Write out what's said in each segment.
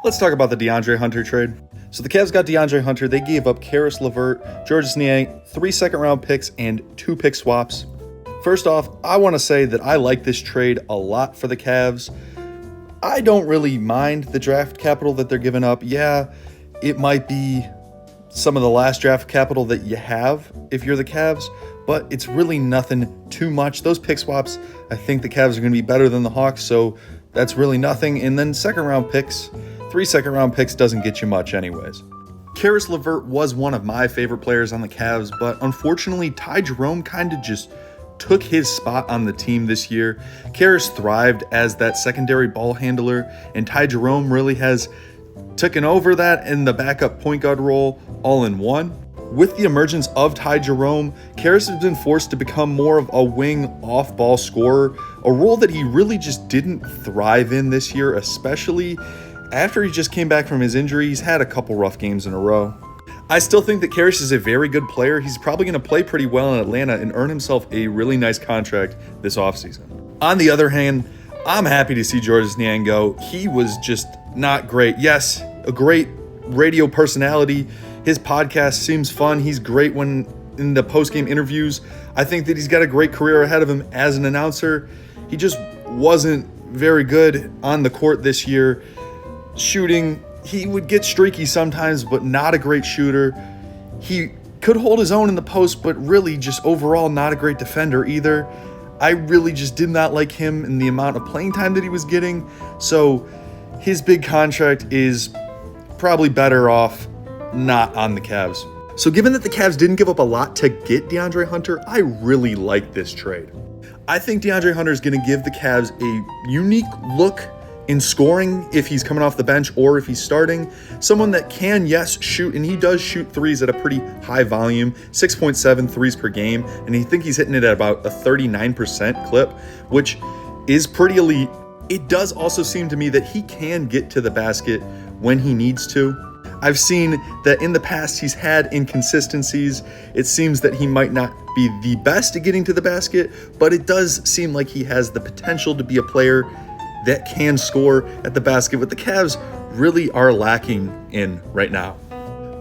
Let's talk about the DeAndre Hunter trade. So the Cavs got DeAndre Hunter. They gave up Caris, Levert, Niang, 3 second-round picks, and 2 pick swaps. First off, I want to say that I like this trade a lot for the Cavs. I don't really mind the draft capital that they're giving up. Yeah, it might be some of the last draft capital that you have if you're the Cavs, but it's really nothing too much. Those pick swaps, I think the Cavs are going to be better than the Hawks, so that's really nothing. And then second-round picks, 3 second-round picks doesn't get you much anyways. Caris LeVert was one of my favorite players on the Cavs, but unfortunately, Ty Jerome kind of just took his spot on the team this year. Caris thrived as that secondary ball handler, and Ty Jerome really has taken over that in the backup point guard role all in one. With the emergence of Ty Jerome, Caris has been forced to become more of a wing off-ball scorer, a role that he really just didn't thrive in this year, especially after he just came back from his injury. He's had a couple rough games in a row. I still think that Caris is a very good player. He's probably going to play pretty well in Atlanta and earn himself a really nice contract this offseason. On the other hand, I'm happy to see Niang go. He was just not great. Yes, a great radio personality. His podcast seems fun. He's great when in the post-game interviews. I think that he's got a great career ahead of him as an announcer. He just wasn't very good on the court this year. Shooting, he would get streaky sometimes, but not a great shooter. He could hold his own in the post, but really just overall not a great defender either. I really just did not like him in the amount of playing time that he was getting. So his big contract is probably better off not on the Cavs. So given that the Cavs didn't give up a lot to get DeAndre Hunter, I really like this trade. I think DeAndre Hunter is going to give the Cavs a unique look in scoring if he's coming off the bench or if he's starting. Someone that can, yes, shoot, and he does shoot threes at a pretty high volume, 6.7 threes per game, and I think he's hitting it at about a 39% clip, which is pretty elite. It does also seem to me that he can get to the basket when he needs to. I've seen that in the past he's had inconsistencies. It seems that he might not be the best at getting to the basket, but it does seem like he has the potential to be a player that can score at the basket, what the Cavs really are lacking in right now.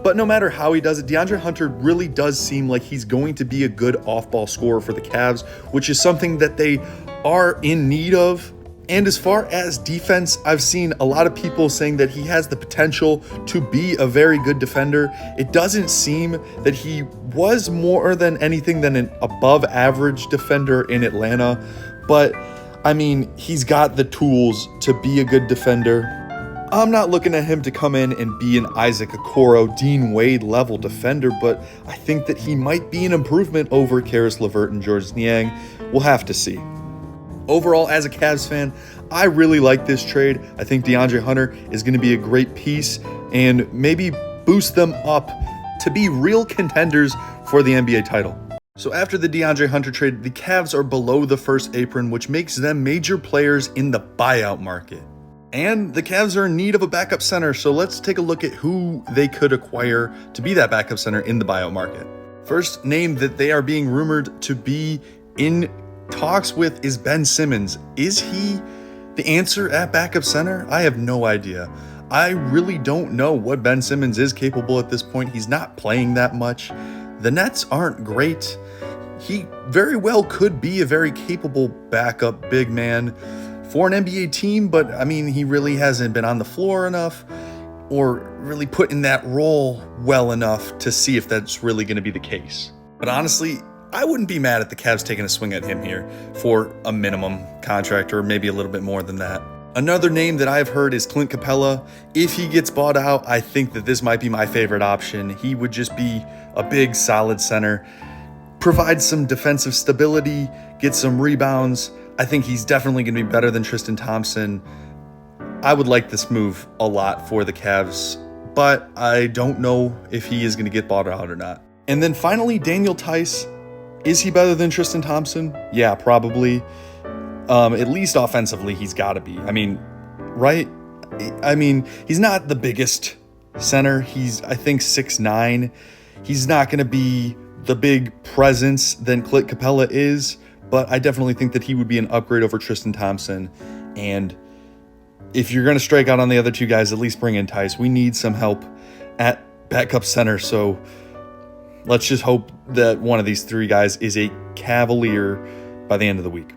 But no matter how he does it, DeAndre Hunter really does seem like he's going to be a good off-ball scorer for the Cavs, which is something that they are in need of. And as far as defense, I've seen a lot of people saying that he has the potential to be a very good defender. It doesn't seem that he was more than anything than an above average defender in Atlanta, but I mean, he's got the tools to be a good defender. I'm not looking at him to come in and be an Isaac Okoro, Dean Wade level defender, but I think that he might be an improvement over Caris LeVert and Niang. We'll have to see. Overall, as a Cavs fan, I really like this trade. I think DeAndre Hunter is going to be a great piece and maybe boost them up to be real contenders for the NBA title. So after the DeAndre Hunter trade, the Cavs are below the first apron, which makes them major players in the buyout market. And the Cavs are in need of a backup center, so let's take a look at who they could acquire to be that backup center in the buyout market. First name that they are being rumored to be in talks with is Ben Simmons. Is he the answer at backup center? I have no idea. I really don't know what Ben Simmons is capable at this point. He's not playing that much. The Nets aren't great. He very well could be a very capable backup big man for an NBA team, but I mean, he really hasn't been on the floor enough or really put in that role well enough to see if that's really going to be the case. But honestly, I wouldn't be mad at the Cavs taking a swing at him here for a minimum contract or maybe a little bit more than that. Another name that I've heard is Clint Capella. If he gets bought out, I think that this might be my favorite option. He would just be a big, solid center, provide some defensive stability, get some rebounds. I think he's definitely going to be better than Tristan Thompson. I would like this move a lot for the Cavs, but I don't know if he is going to get bought out or not. And then finally, Daniel Tice. Is he better than Tristan Thompson? Yeah, probably. At least offensively, he's got to be. I mean, right? I mean, he's not the biggest center. He's, I think, 6'9". He's not going to be the big presence than Clint Capella is, but I definitely think that he would be an upgrade over Tristan Thompson. And if you're going to strike out on the other two guys, at least bring in Tice. We need some help at backup center, so let's just hope that one of these three guys is a Cavalier by the end of the week.